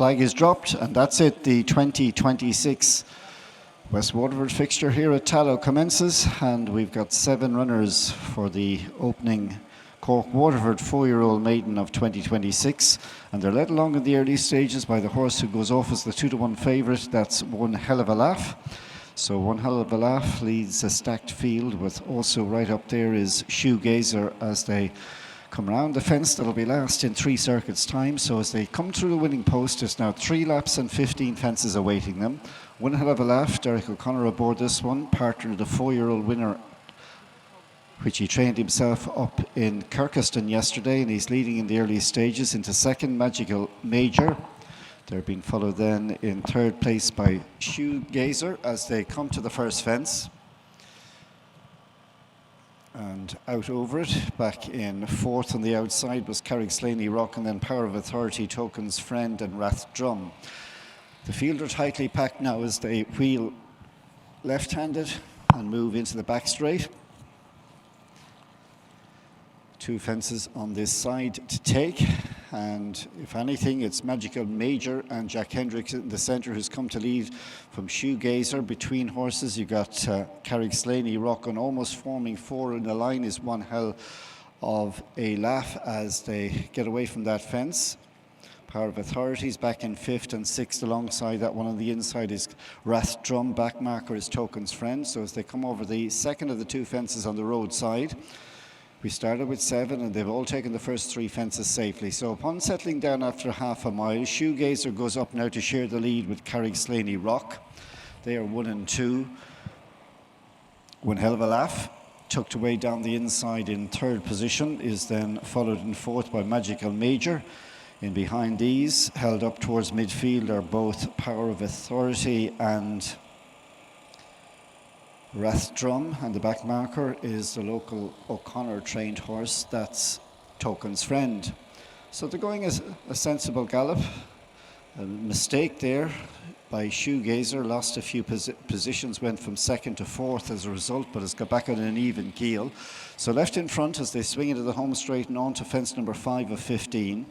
flag is dropped, and that's it. The 2026 West Waterford fixture here at Tallow commences, and we've got 7 runners for the opening Cork Waterford 4-year-old maiden of 2026, and they're led along in the early stages by the horse who goes off as the 2-to-1 favourite. That's One Hell of a Laugh. So One Hell of a Laugh leads a stacked field, with also right up there is Shoegazer as they come round the fence. That'll be last in 3 circuits time. So as they come through the winning post, there's now 3 laps and 15 fences awaiting them. One Hell of a Laugh, Derek O'Connor aboard this one, partner of the 4-year-old winner, which he trained himself up in Kirkeston yesterday, and he's leading in the early stages into second. Magical Major. They're being followed then in third place by Shoegazer as they come to the first fence. And out over it, back in fourth on the outside, was Carrigslaney Rock, and then Power of Authority, Token's Friend, and Rathdrum. The field are tightly packed now as they wheel left-handed and move into the back straight. 2 fences on this side to take, and if anything, it's Magical Major and Jack Hendricks in the centre, who's come to lead from Shoegazer. Between horses, you got Carrigslaney Rock, and almost forming 4 in the line is One Hell of a Laugh as they get away from that fence. Power of Authorities back in 5th, and 6th alongside that one on the inside is Rathdrum. Back marker is Token's Friend. So as they come over the second of the 2 fences on the roadside, we started with 7, and they've all taken the first 3 fences safely. So upon settling down after half a mile, Shoegazer goes up now to share the lead with Carrigslaney Rock. They are 1 and 2. One Hell of a Laugh, tucked away down the inside in 3rd position, is then followed in 4th by Magical Major. In behind these, held up towards midfield, are both Power of Authority and Rathdrum, and the back marker is the local O'Connor trained horse, that's Token's Friend. So they're going as a sensible gallop. A mistake there by Shoegazer, lost a few positions, went from 2nd to 4th as a result, but has got back on an even keel. So left in front as they swing into the home straight and on to fence number 5 of 15.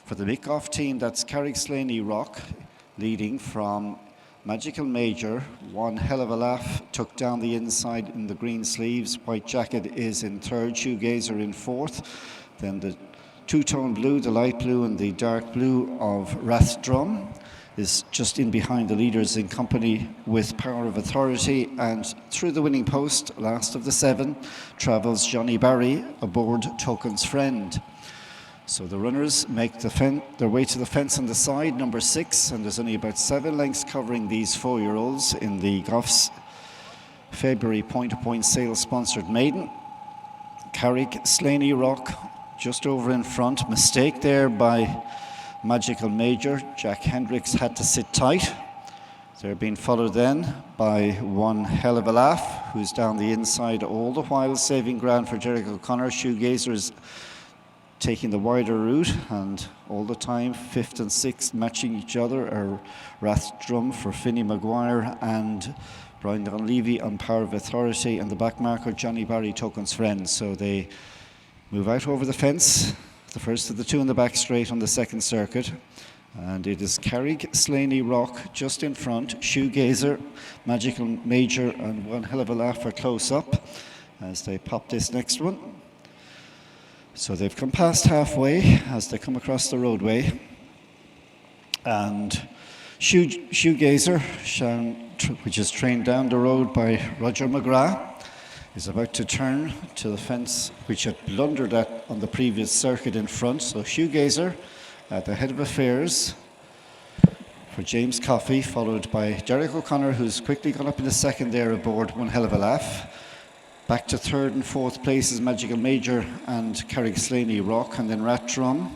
For the Goffs team, that's Carrigslaney Rock leading from Magical Major. One Hell of a Laugh took down the inside in the green sleeves. White Jacket is in 3rd, Shoegazer in 4th. Then the 2-tone blue, the light blue and the dark blue of Rathdrum is just in behind the leaders, in company with Power of Authority. And through the winning post, last of the 7, travels Johnny Barry aboard Token's Friend. So the runners make their way to the fence on the side, number 6, and there's only about 7 lengths covering these 4-year-olds in the Goffs February point-to-point sales sponsored maiden. Carrigslaney Rock just over in front. Mistake there by Magical Major. Jack Hendricks had to sit tight. They're being followed then by One Hell of a Laugh, who's down the inside all the while, saving ground for Derek O'Connor. Shoegazer is taking the wider route, and all the time 5th and 6th matching each other are Rathdrum for Finney Maguire and Brian Donlevy on Power of Authority, and the back marker Johnny Barry, Token's Friend. So they move out over the fence, the first of the 2 in the back straight on the 2nd circuit, and it is Carrigslaney Rock just in front. Shoegazer, Magical Major and One Hell of a Laugh are close up as they pop this next one. So they've come past halfway as they come across the roadway, and Shoegazer, which is trained down the road by Roger McGrath, is about to turn to the fence which had blundered at on the previous circuit in front. So Shoegazer at the head of affairs for James Coffey, followed by Derek O'Connor, who's quickly gone up in the 2nd there aboard One Hell of a Laugh. Back to 3rd and 4th places Magical Major and Carrigslaney Rock, and then Rathdrum,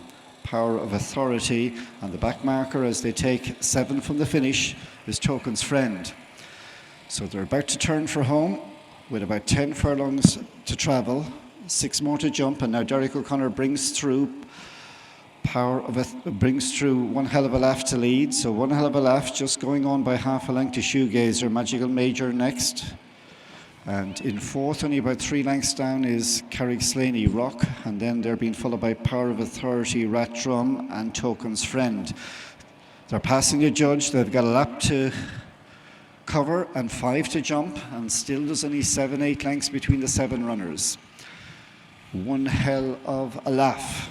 Power of Authority, and the back marker as they take 7 from the finish is Token's Friend. So they're about to turn for home with about 10 furlongs to travel, 6 more to jump, and now Derek O'Connor brings through One Hell of a Laugh to lead. So One Hell of a Laugh just going on by half a length to Shoegazer. Magical Major next. And in 4th, only about 3 lengths down, is Carrigslaney Rock, and then they're being followed by Power of Authority, Rathdrum and Token's Friend. They're passing the judge. They've got a lap to cover and 5 to jump, and still there's only 7-8 lengths between the 7 runners. One hell of a laugh.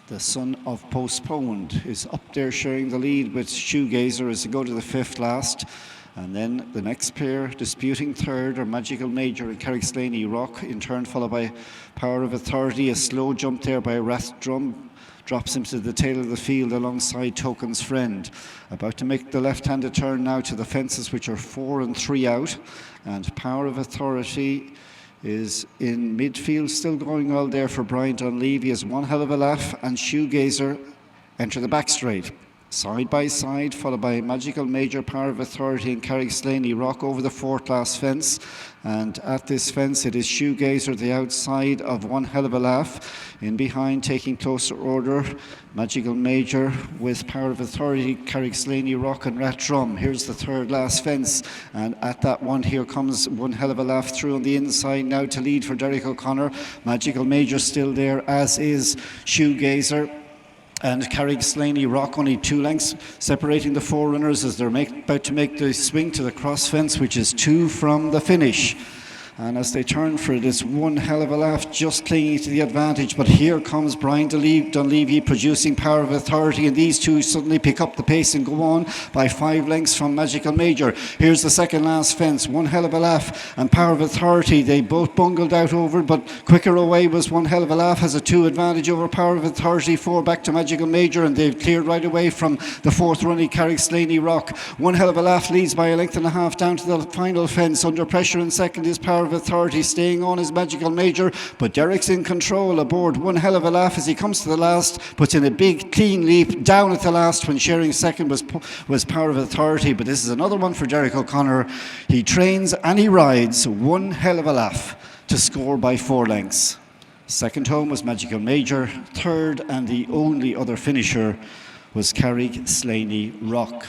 The son of Postponed is up there sharing the lead with Shoegazer as they go to the 5th last. And then the next pair disputing third are Magical Major and Carrickslaney Rock, in turn followed by Power of Authority. A slow jump there by Rathdrum drops him to the tail of the field alongside Token's Friend. About to make the left-handed turn now to the fences, which are 4 and 3 out. And Power of Authority is in midfield, still going well there for Brian Dunleavy. Has one hell of a laugh, and Shoegazer enter the back straight. Side by side, followed by Magical Major, Power of Authority and Carrickslaney Rock over the 4th last fence. And at this fence it is Shoegazer, the outside of One Hell of a Laugh. In behind, taking closer order, Magical Major with Power of Authority, Carrickslaney Rock and Rathdrum. Here's the 3rd last fence, and at that one here comes One Hell of a Laugh through on the inside now to lead for Derek O'Connor. Magical Major still there, as is Shoegazer. And Carrickslaney Rock only 2 lengths separating the 4 runners as they're about to make the swing to the cross fence, which is 2 from the finish. And as they turn for it, it's One Hell of a Laugh just clinging to the advantage. But here comes Brian Dunleavy producing Power of Authority, and these two suddenly pick up the pace and go on by 5 lengths from Magical Major. Here's the 2nd last fence. One Hell of a Laugh and Power of Authority. They both bungled out over it, but quicker away was One Hell of a Laugh. Has a 2 advantage over Power of Authority. 4 back to Magical Major, and they've cleared right away from the 4th running Carrickslaney Rock. One Hell of a Laugh leads by 1.5 lengths down to the final fence. Under pressure in second is Power of Authority, staying on his Magical Major, but Derek's in control aboard One Hell of a Laugh as he comes to the last, puts in a big clean leap down at the last when sharing second was Power of Authority. But this is another one for Derek O'Connor. He trains and he rides One Hell of a Laugh to score by 4 lengths. Second home was Magical Major. Third, and the only other finisher, was Carrickslaney Rock.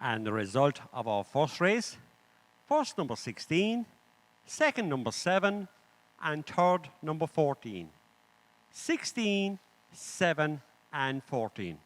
And the result of our first race: first number 16, second number 7, and third number 14. 16, 7, and 14.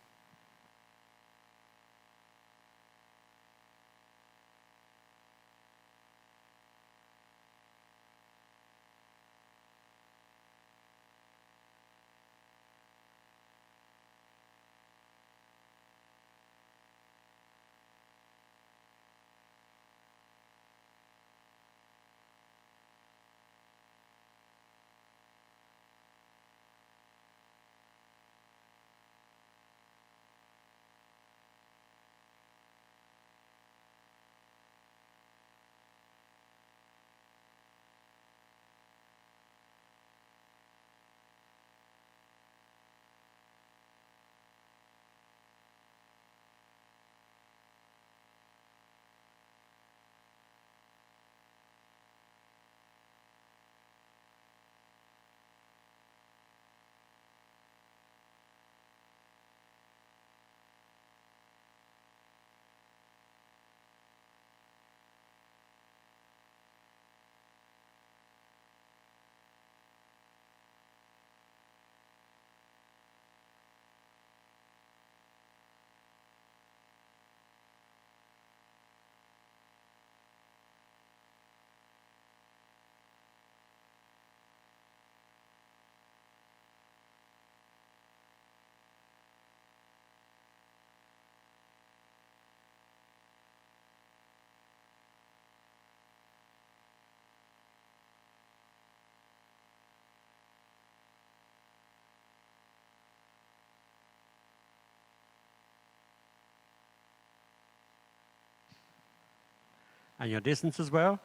And your distance as well?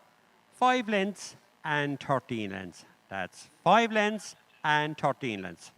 5 lengths and 13 lengths. That's 5 lengths and 13 lengths.